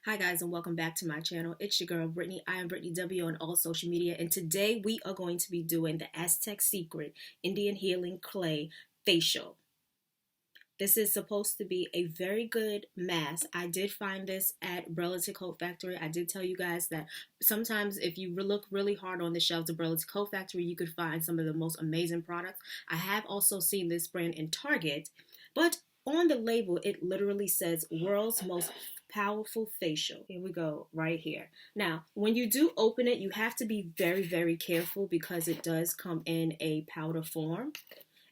Hi guys and welcome back to my channel. It's your girl Brittney. I am Brittney W on all social media, and today we are going to be doing the AZTEC Secret Indian Healing Clay Facial. This is supposed to be a very good mask. I did find this at Burlington Factory. I did tell you guys that sometimes if you look really hard on the shelves of Burlington Factory, you could find some of the most amazing products. I have also seen this brand in Target, but on the label it literally says world's most powerful facial. Here we go, right here. Now, when you do open it, you have to be very, very careful because it does come in a powder form.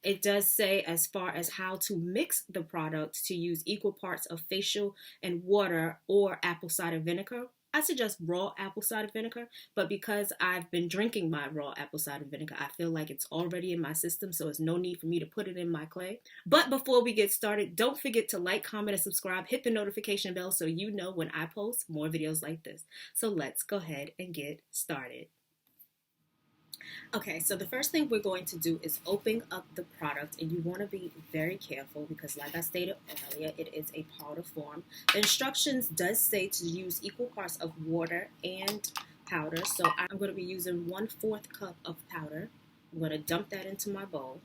It does say as far as how to mix the product to use equal parts of facial and water or apple cider vinegar. I suggest raw apple cider vinegar, but because I've been drinking my raw apple cider vinegar, I feel like it's already in my system, so there's no need for me to put it in my clay. But before we get started, don't forget to like, comment, and subscribe. Hit the notification bell so you know when I post more videos like this. So let's go ahead and get started. Okay, so the first thing we're going to do is open up the product, and you want to be very careful because like I stated earlier, it is a powder form. The instructions does say to use equal parts of water and powder, so I'm going to be using 1/4 cup of powder. I'm going to dump that into my bowl,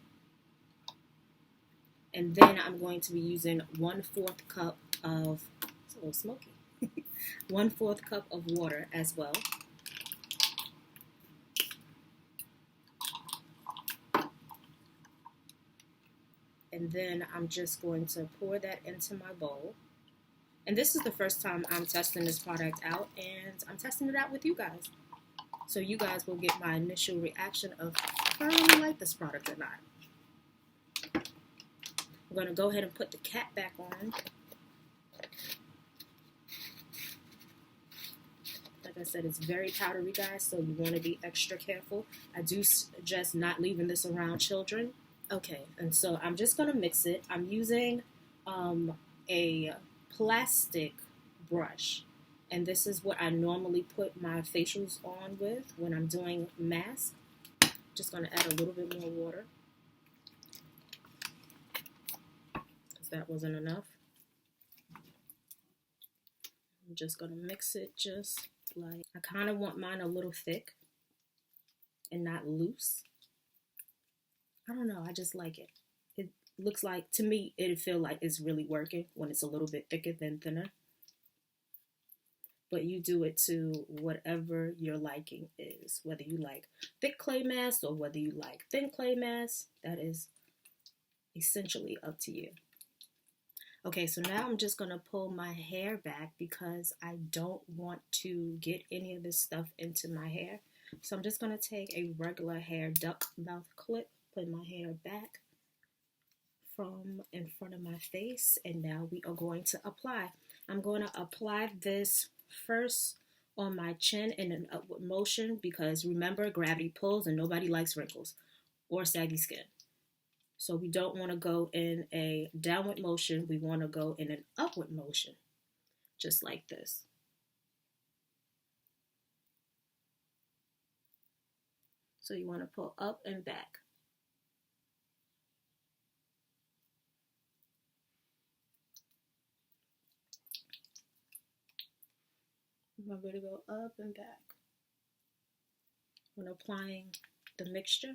and then I'm going to be using 1/4 cup of, it's a little smoky, 1/4 cup of water as well. And then I'm just going to pour that into my bowl. And this is the first time I'm testing this product out, and I'm testing it out with you guys. So you guys will get my initial reaction of if I really like this product or not. I'm going to go ahead and put the cap back on. Like I said, it's very powdery, guys, so you want to be extra careful. I do suggest not leaving this around children. Okay, and so I'm just going to mix it. I'm using a plastic brush, and this is what I normally put my facials on with when I'm doing masks. Just going to add a little bit more water because that wasn't enough. I'm just going to mix it just like, I kind of want mine a little thick and not loose. I don't know, I just like it. It looks like, to me, it'd feel like it's really working when it's a little bit thicker than thinner. But you do it to whatever your liking is. Whether you like thick clay masks or whether you like thin clay masks, that is essentially up to you. Okay, so now I'm just going to pull my hair back because I don't want to get any of this stuff into my hair. So I'm just going to take a regular hair duck mouth clip, put my hair back from in front of my face, and now we are going to apply. I'm going to apply this first on my chin in an upward motion because remember, gravity pulls and nobody likes wrinkles or saggy skin. So we don't want to go in a downward motion, we want to go in an upward motion, just like this. So you want to pull up and back. I'm going to go up and back when applying the mixture.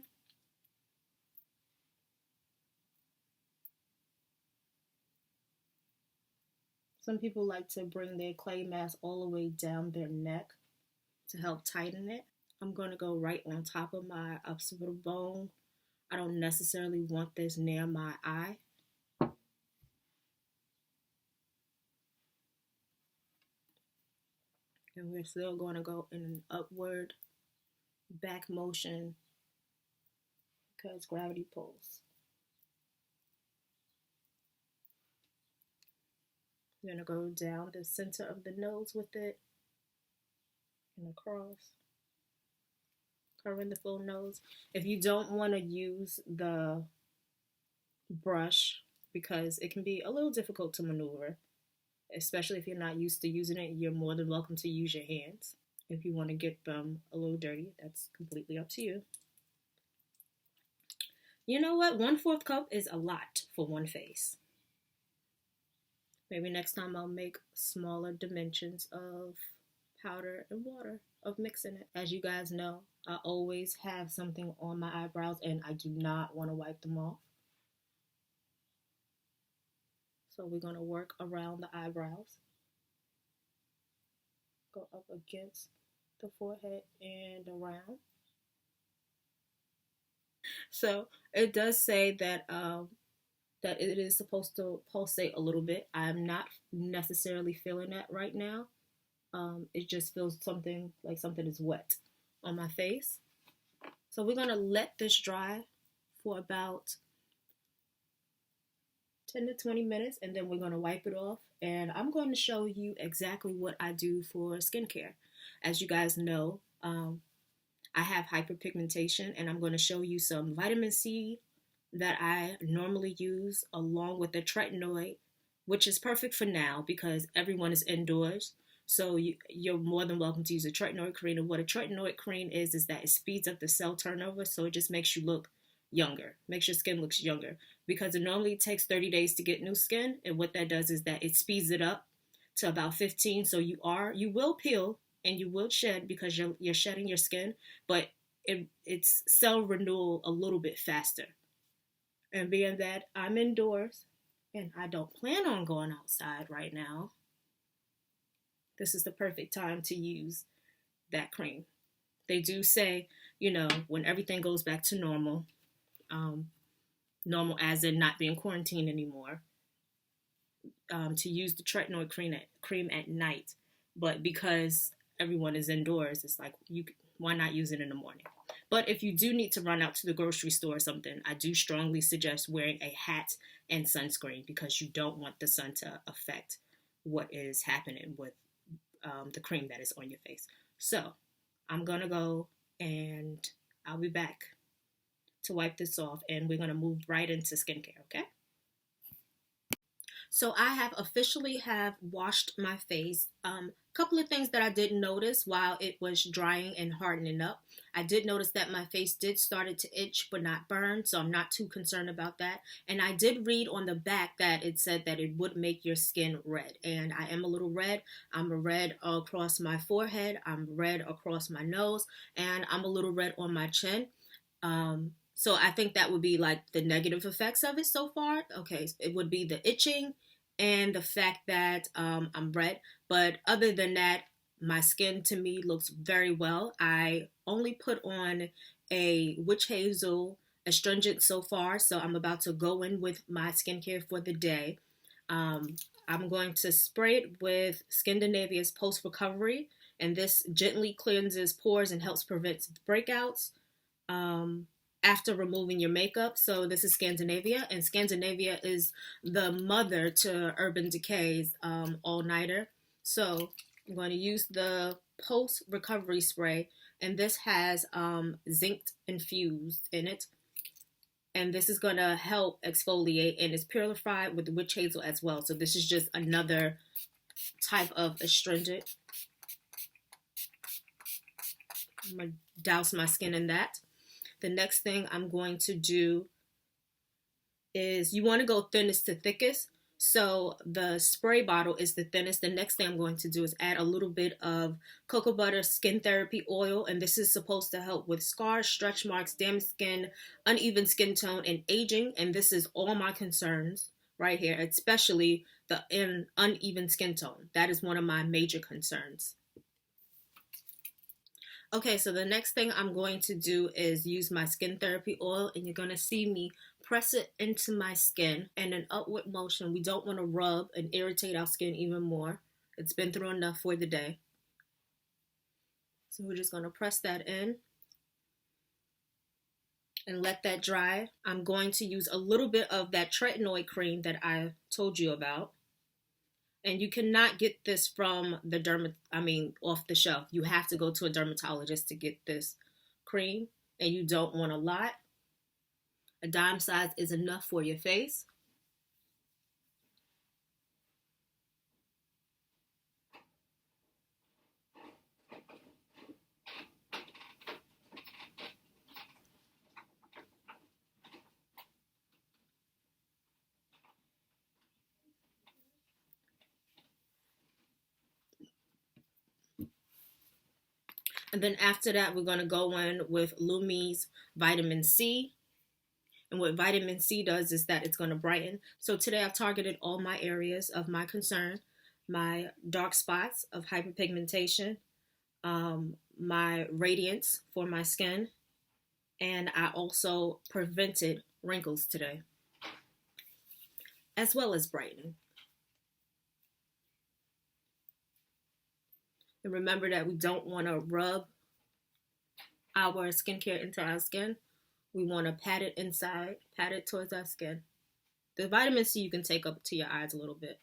Some people like to bring their clay mask all the way down their neck to help tighten it. I'm going to go right on top of my occipital bone. I don't necessarily want this near my eye. And we're still going to go in an upward back motion because gravity pulls. I'm going to go down the center of the nose with it and across, covering the full nose. If you don't want to use the brush because it can be a little difficult to maneuver, especially if you're not used to using it, you're more than welcome to use your hands. If you want to get them a little dirty, that's completely up to you. You know what? 1/4 cup is a lot for one face. Maybe next time I'll make smaller dimensions of powder and water, of mixing it. As you guys know, I always have something on my eyebrows and I do not want to wipe them off. So we're going to work around the eyebrows. Go up against the forehead and around. So it does say that that it is supposed to pulsate a little bit. I'm not necessarily feeling that right now. It just feels something like something is wet on my face. So we're gonna let this dry for about 10 to 20 minutes and then we're gonna wipe it off. And I'm going to show you exactly what I do for skincare. As you guys know, I have hyperpigmentation and I'm going to show you some vitamin C that I normally use along with the tretinoid, which is perfect for now because everyone is indoors. So you're more than welcome to use a tretinoid cream. And what a tretinoid cream is that it speeds up the cell turnover, so it just makes you look younger, makes your skin look younger. Because it normally takes 30 days to get new skin, and what that does is that it speeds it up to about 15. So you will peel and you will shed because you're shedding your skin, but it's cell renewal a little bit faster. And being that I'm indoors and I don't plan on going outside right now, this is the perfect time to use that cream. They do say, when everything goes back to normal, normal as in not being quarantined anymore, to use the tretinoid cream at night. But because everyone is indoors, it's like, why not use it in the morning? But if you do need to run out to the grocery store or something, I do strongly suggest wearing a hat and sunscreen because you don't want the sun to affect what is happening with the cream that is on your face. So I'm going to go and I'll be back to wipe this off and we're going to move right into skincare, okay? So I have officially washed my face. Couple of things that I did notice while it was drying and hardening up. I did notice that my face did started to itch but not burn, so I'm not too concerned about that. And I did read on the back that it said that it would make your skin red, and I am a little red. I'm a red across my forehead, I'm red across my nose, and I'm a little red on my chin. So I think that would be like the negative effects of it so far. Okay, it would be the itching and the fact that I'm red. But other than that, my skin to me looks very well. I only put on a witch hazel astringent so far, so I'm about to go in with my skincare for the day. I'm going to spray it with Scandinavia's Post Recovery, and this gently cleanses pores and helps prevent breakouts after removing your makeup. So this is Scandinavia, and Scandinavia is the mother to Urban Decay's all-nighter. So I'm going to use the Post Recovery Spray, and this has zinc infused in it. And this is going to help exfoliate, and it's purified with the witch hazel as well. So this is just another type of astringent. I'm going to douse my skin in that. The next thing I'm going to do is you want to go thinnest to thickest. So the spray bottle is the thinnest. The next thing I'm going to do is add a little bit of cocoa butter skin therapy oil. And this is supposed to help with scars, stretch marks, damaged skin, uneven skin tone, and aging. And this is all my concerns right here, especially the uneven skin tone. That is one of my major concerns. Okay, so the next thing I'm going to do is use my skin therapy oil, and you're going to see me press it into my skin in an upward motion. We don't want to rub and irritate our skin even more. It's been through enough for the day. So we're just going to press that in and let that dry. I'm going to use a little bit of that tretinoid cream that I told you about. And you cannot get this from the off the shelf. You have to go to a dermatologist to get this cream, and you don't want a lot. A dime size is enough for your face. And then after that, we're going to go in with Lumi's Vitamin C. And what vitamin C does is that it's going to brighten. So today I've targeted all my areas of my concern, my dark spots of hyperpigmentation, my radiance for my skin, and I also prevented wrinkles today, as well as brightening. And remember that we don't want to rub our skincare into our skin. We want to pat it inside, pat it towards our skin. The vitamin C you can take up to your eyes a little bit.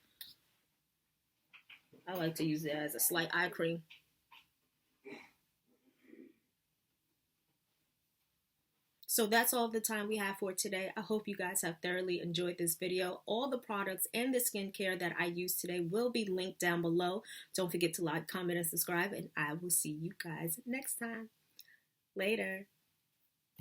I like to use it as a slight eye cream. So that's all the time we have for today. I hope you guys have thoroughly enjoyed this video. All the products and the skincare that I used today will be linked down below. Don't forget to like, comment, and subscribe, and I will see you guys next time. Later.